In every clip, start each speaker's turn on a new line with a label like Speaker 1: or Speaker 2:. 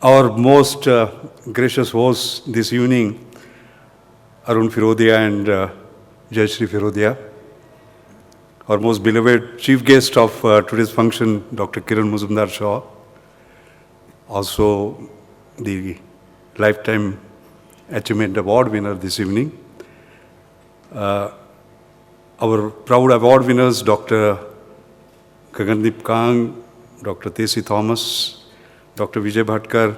Speaker 1: Our most gracious hosts this evening, Arun Firodia and Jayashree Firodia. Our most beloved chief guest of today's function, Dr. Kiran Mazumdar-Shaw. Also the Lifetime Achievement Award winner this evening. Our proud award winners, Dr. Gagandeep Kang, Dr. Tesi Thomas, Dr. Vijay Bhatkar,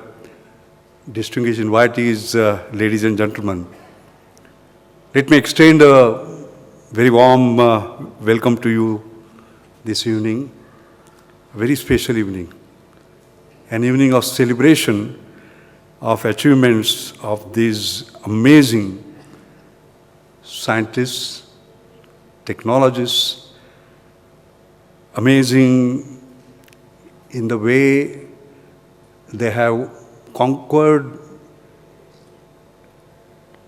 Speaker 1: distinguished invitees, ladies and gentlemen. Let me extend a very warm welcome to you this evening, a very special evening, an evening of celebration of achievements of these amazing scientists, technologists, amazing in the way they have conquered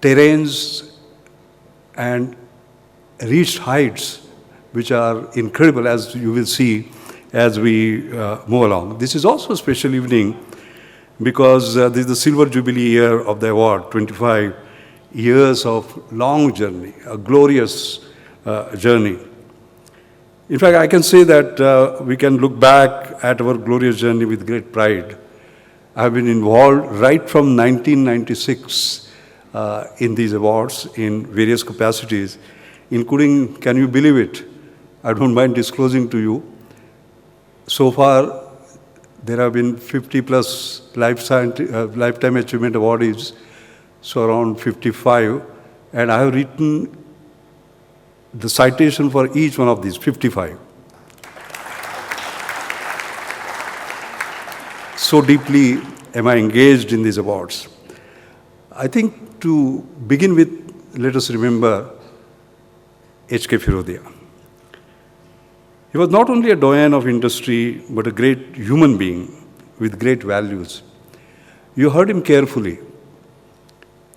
Speaker 1: terrains and reached heights which are incredible, as you will see as we move along. This is also a special evening because this is the Silver Jubilee year of the award, 25 years of long journey, a glorious journey. In fact, I can say that we can look back at our glorious journey with great pride. I have been involved right from 1996 in these awards in various capacities, including, can you believe it? I don't mind disclosing to you. So far, there have been 50 plus Lifetime Achievement Awardees, so around 55, and I have written the citation for each one of these, 55. So deeply am I engaged in these awards. I think to begin with, let us remember H.K. Firodia. He was not only a doyen of industry, but a great human being with great values. You heard him carefully.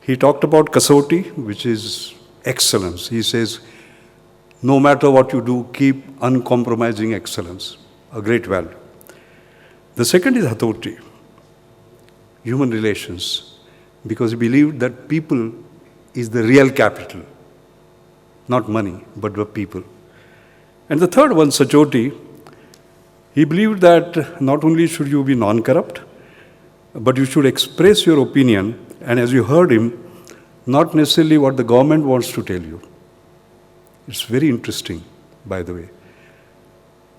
Speaker 1: He talked about kasauti, which is excellence. He says, no matter what you do, keep uncompromising excellence, a great value. The second is hatoti, human relations, because he believed that people is the real capital, not money, but the people. And the third one, sachoti, he believed that not only should you be non-corrupt, but you should express your opinion, and as you heard him, not necessarily what the government wants to tell you. It's very interesting, by the way.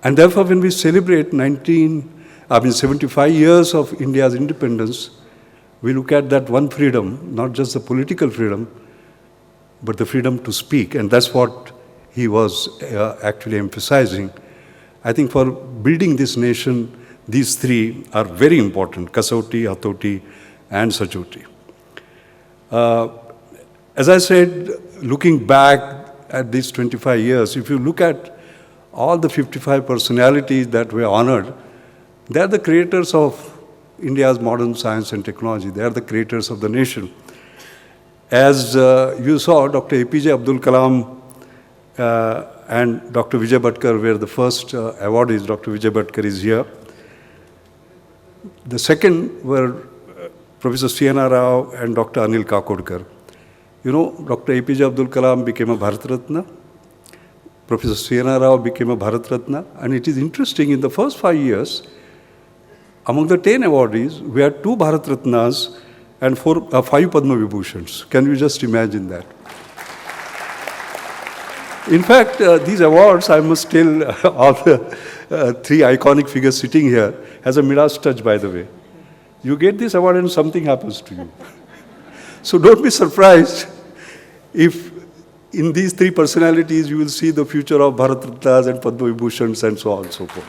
Speaker 1: And therefore, when we celebrate 75 years of India's independence, we look at that one freedom, not just the political freedom, but the freedom to speak. And that's what he was actually emphasizing. I think for building this nation, these three are very important, kasauti, hatoti, and sachoti. As I said, looking back at these 25 years, if you look at all the 55 personalities that were honored, they are the creators of India's modern science and technology. They are the creators of the nation. As you saw, Dr. APJ Abdul Kalam and Dr. Vijay Bhatkar were the first awardees. Dr. Vijay Bhatkar is here. The second were Professor C.N.R. Rao and Dr. Anil Kakodkar. You know, Dr. APJ Abdul Kalam became a Bharat Ratna. Professor C.N.R. Rao became a Bharat Ratna. And it is interesting, in the first 5 years, among the 10 awardees, we had 2 Bharat Ratnas and 5 Padma Vibhushans. Can you just imagine that? In fact, these awards, I must tell all the 3 iconic figures sitting here, has a Midas touch, by the way. You get this award and something happens to you. So don't be surprised if in these 3 personalities you will see the future of Bharat Ratnas and Padma Vibhushans and so on and so forth.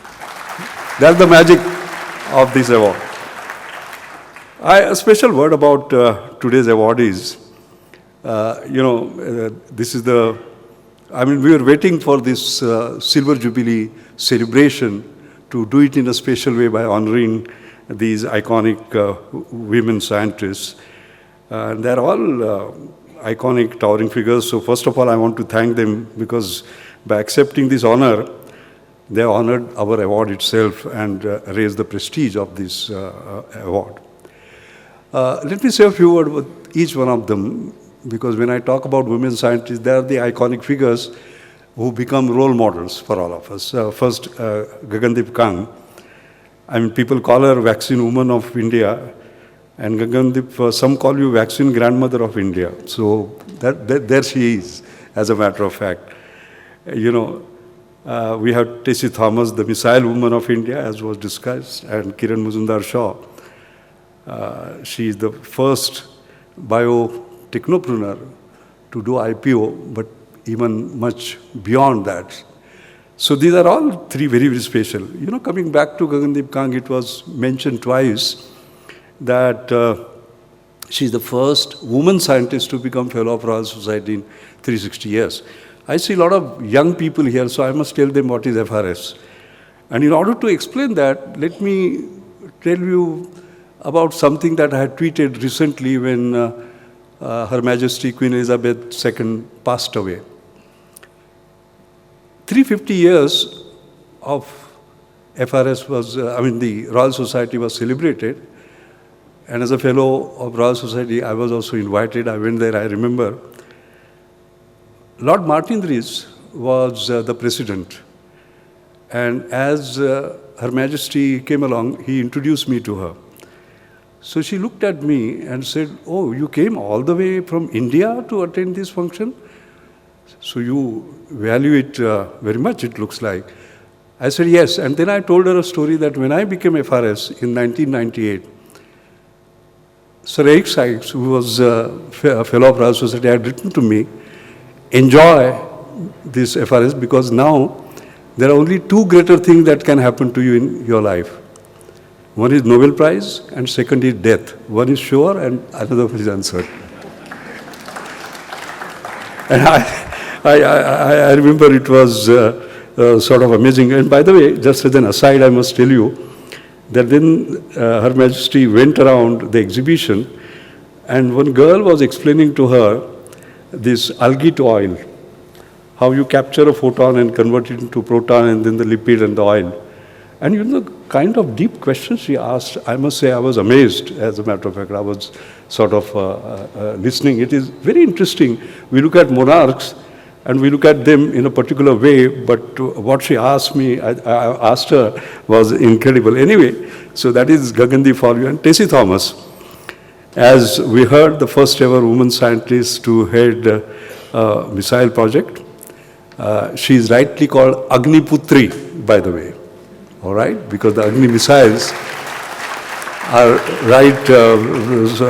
Speaker 1: That's the magic of this award. A special word about today's awardees. This is we were waiting for this Silver Jubilee celebration to do it in a special way by honoring these iconic women scientists. They're all iconic, towering figures. So first of all, I want to thank them because by accepting this honor, they honored our award itself and raised the prestige of this award. Let me say a few words with each one of them, because when I talk about women scientists, they are the iconic figures who become role models for all of us. First, Gagandeep Kang. I mean, people call her vaccine woman of India, and Gagandeep, some call you vaccine grandmother of India. So there she is, as a matter of fact. You know, we have Tessie Thomas, the missile woman of India, as was discussed, and Kiran Mazumdar-Shaw. She is the first biotechnopreneur to do IPO, but even much beyond that. So these are all three very, very special. You know, coming back to Gagandeep Kang, it was mentioned twice that she's the first woman scientist to become fellow of Royal Society in 360 years. I see a lot of young people here, so I must tell them what is FRS. And in order to explain that, let me tell you about something that I had tweeted recently when Her Majesty Queen Elizabeth II passed away. 350 years of FRS was, the Royal Society was celebrated. And as a fellow of Royal Society, I was also invited. I went there, I remember. Lord Martin Rees was the president. And as Her Majesty came along, he introduced me to her. So she looked at me and said, "Oh, you came all the way from India to attend this function? So you value it very much, it looks like." I said, "Yes." And then I told her a story that when I became FRS in 1998, Sir Eric Sykes, who was a fellow of Royal Society, had written to me, "Enjoy this FRS, because now there are only two greater things that can happen to you in your life. One is Nobel Prize, and second is death. One is sure, and another is uncertain." And I remember it was sort of amazing. And by the way, just as an aside, I must tell you that when Her Majesty went around the exhibition, and one girl was explaining to her this algae to oil, how you capture a photon and convert it into proton, and then the lipid and the oil. And you know, the kind of deep questions she asked, I must say I was amazed. As a matter of fact, I was sort of listening. It is very interesting. We look at monarchs, and we look at them in a particular way, but what she asked me, I asked her, was incredible. Anyway, so that is Gagandeep for you. And Tessie Thomas, as we heard, the first ever woman scientist to head a missile project. She is rightly called Agni Putri, by the way, all right? Because the Agni missiles are right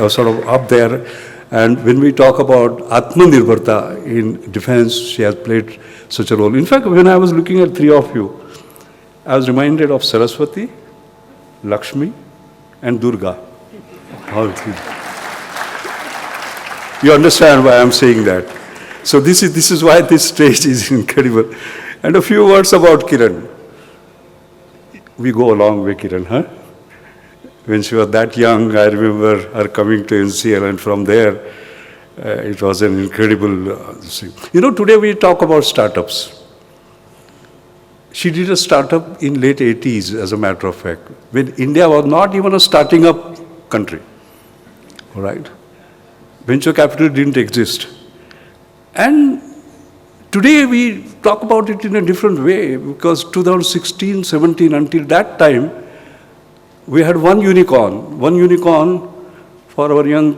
Speaker 1: sort of up there. And when we talk about Atmanirbharta in defense, she has played such a role. In fact, when I was looking at three of you, I was reminded of Saraswati, Lakshmi, and Durga. All three. You understand why I'm saying that. So this is why this stage is incredible. And a few words about Kiran. We go a long way, Kiran, huh? When she was that young, I remember her coming to NCL, and from there, it was an incredible thing. You know, today we talk about startups. She did a startup in late 80s, as a matter of fact, when India was not even a starting up country, all right? Venture capital didn't exist. And today we talk about it in a different way, because 2016, 17, until that time, we had one unicorn. One unicorn for our young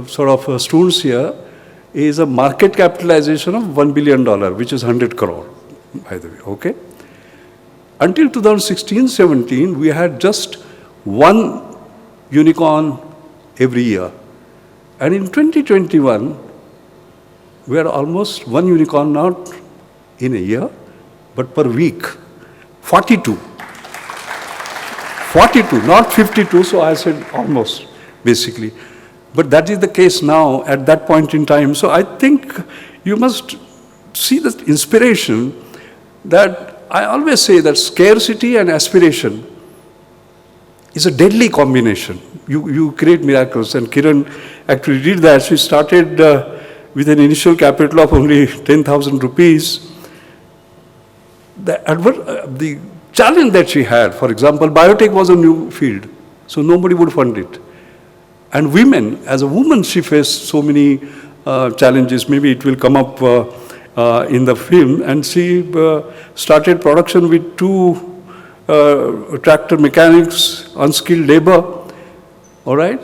Speaker 1: students here is a market capitalization of $1 billion, which is 100 crore, by the way, okay? Until 2016, 17, we had just one unicorn every year. And in 2021, we had almost one unicorn, not in a year, but per week, 42. 42, not 52, so I said almost, basically. But that is the case now, at that point in time. So I think you must see the inspiration that I always say that scarcity and aspiration is a deadly combination. You create miracles, and Kiran actually did that. She started with an initial capital of only 10,000 rupees. The challenge that she had, for example, biotech was a new field, so nobody would fund it. And women, as a woman, she faced so many challenges. Maybe it will come up in the film. And she started production with 2 tractor mechanics, unskilled labor, all right?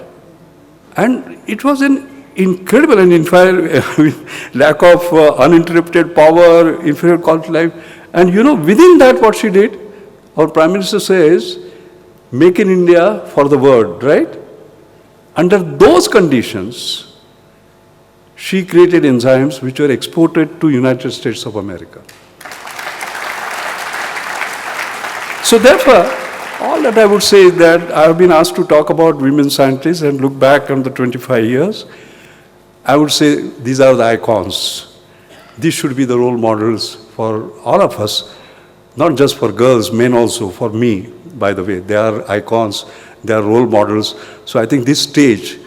Speaker 1: And it was an incredible and lack of uninterrupted power, inferior quality life. And within that what she did, our Prime Minister says, make in India for the world, right? Under those conditions, she created enzymes which were exported to United States of America. So therefore, all that I would say is that I have been asked to talk about women scientists and look back on the 25 years. I would say these are the icons. These should be the role models for all of us, not just for girls, men also, for me, by the way. They are icons, they are role models. So I think this stage,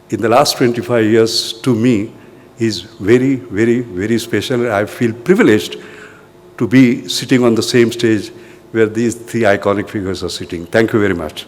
Speaker 1: in the last 25 years, to me, is very, very, very special. I feel privileged to be sitting on the same stage where these 3 iconic figures are sitting. Thank you very much.